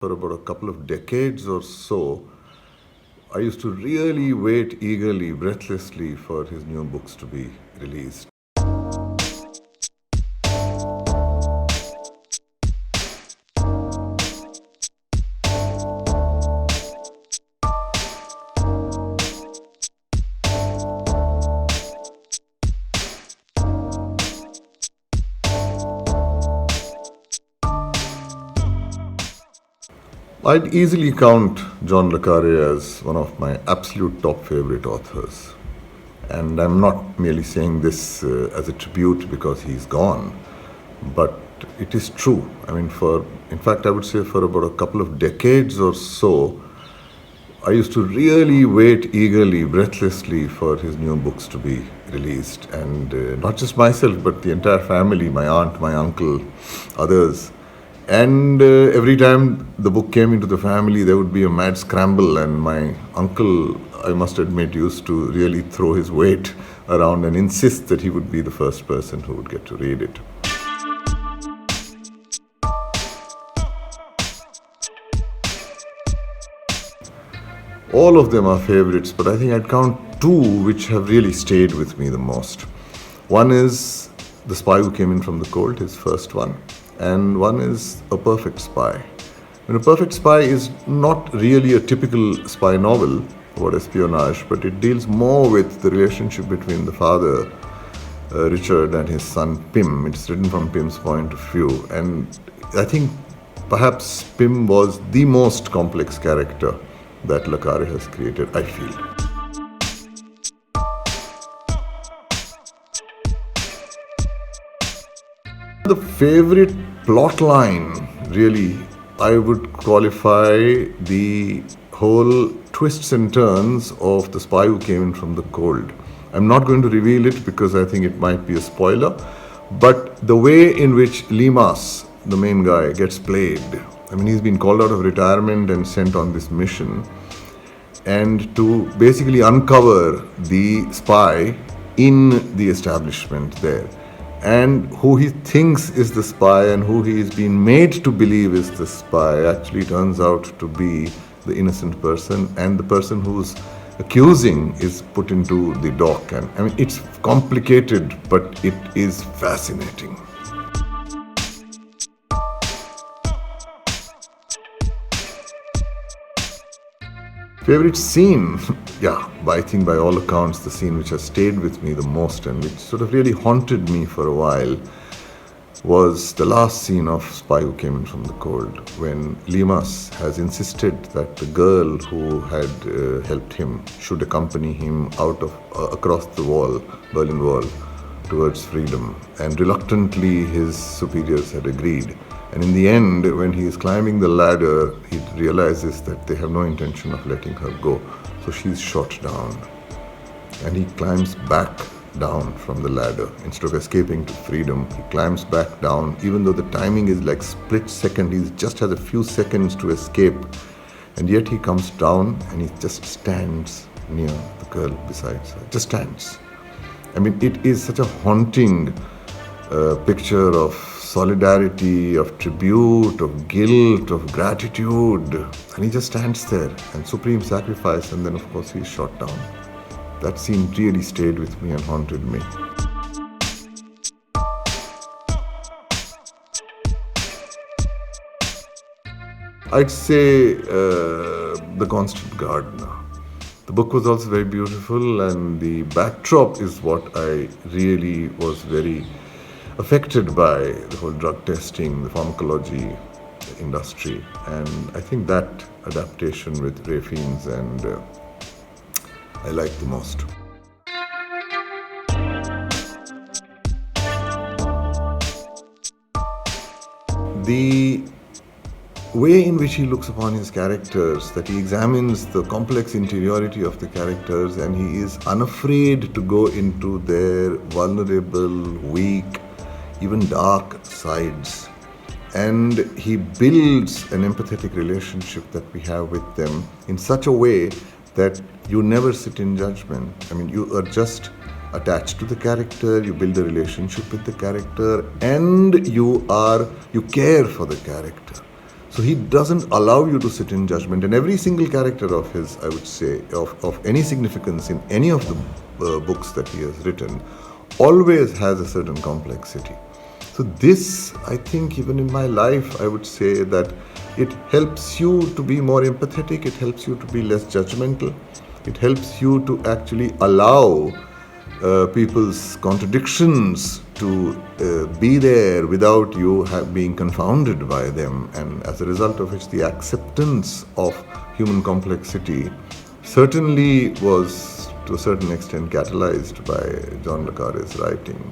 For about a couple of decades or so, I used to really wait eagerly, breathlessly for his new books to be released. I'd easily count John le Carré as one of my absolute top favorite authors. And I'm not merely saying this as a tribute because he's gone, but it is true. In fact, I would say for about a couple of decades or so, I used to really wait eagerly, breathlessly for his new books to be released. And not just myself, but the entire family, my aunt, my uncle, others. And every time the book came into the family, there would be a mad scramble, and my uncle, I must admit, used to really throw his weight around and insist that he would be the first person who would get to read it. All of them are favorites, but I think I'd count two which have really stayed with me the most. One is The Spy Who Came In From the Cold, his first one. And one is A Perfect Spy. A Perfect Spy is not really a typical spy novel about espionage, but it deals more with the relationship between the father, Richard, and his son, Pim. It's written from Pim's point of view. And I think perhaps Pim was the most complex character that le Carré has created, I feel. The favorite plot line, really, I would qualify the whole twists and turns of The Spy Who Came In From the Cold. I'm not going to reveal it because I think it might be a spoiler, but the way in which Limas, the main guy, gets played. He's been called out of retirement and sent on this mission, and to basically uncover the spy in the establishment there. And who he thinks is the spy and who he is being made to believe is the spy actually turns out to be the innocent person, and the person who's accusing is put into the dock. And it's complicated, but it is fascinating. Favorite scene? I think by all accounts, the scene which has stayed with me the most and which sort of really haunted me for a while was the last scene of Spy Who Came In From the Cold, when Limas has insisted that the girl who had helped him should accompany him out of across the wall, Berlin Wall, towards freedom. And reluctantly, his superiors had agreed. And in the end, when he is climbing the ladder, he realizes that they have no intention of letting her go. So she's shot down. And he climbs back down from the ladder. Instead of escaping to freedom, he climbs back down, even though the timing is like split second. He just has a few seconds to escape. And yet he comes down and he just stands near the girl beside her. Just stands. It is such a haunting picture of solidarity, of tribute, of guilt, of gratitude. And he just stands there, and supreme sacrifice, and then of course he's shot down. That scene really stayed with me and haunted me. I'd say The Constant Gardener. The book was also very beautiful, and the backdrop is what I really was very affected by, the whole drug testing, the pharmacology industry. And I think that adaptation with Ray Fiennes and I like the most. The way in which he looks upon his characters, that he examines the complex interiority of the characters, and he is unafraid to go into their vulnerable, weak, even dark sides. And he builds an empathetic relationship that we have with them in such a way that you never sit in judgment. You are just attached to the character, you build a relationship with the character, and you care for the character. So he doesn't allow you to sit in judgment. And every single character of his, I would say, of any significance in any of the books that he has written, always has a certain complexity. So this, I think, even in my life, I would say that it helps you to be more empathetic, it helps you to be less judgmental, it helps you to actually allow people's contradictions to be there without you being confounded by them, and as a result of which the acceptance of human complexity certainly was to a certain extent catalyzed by John le Carré's writing.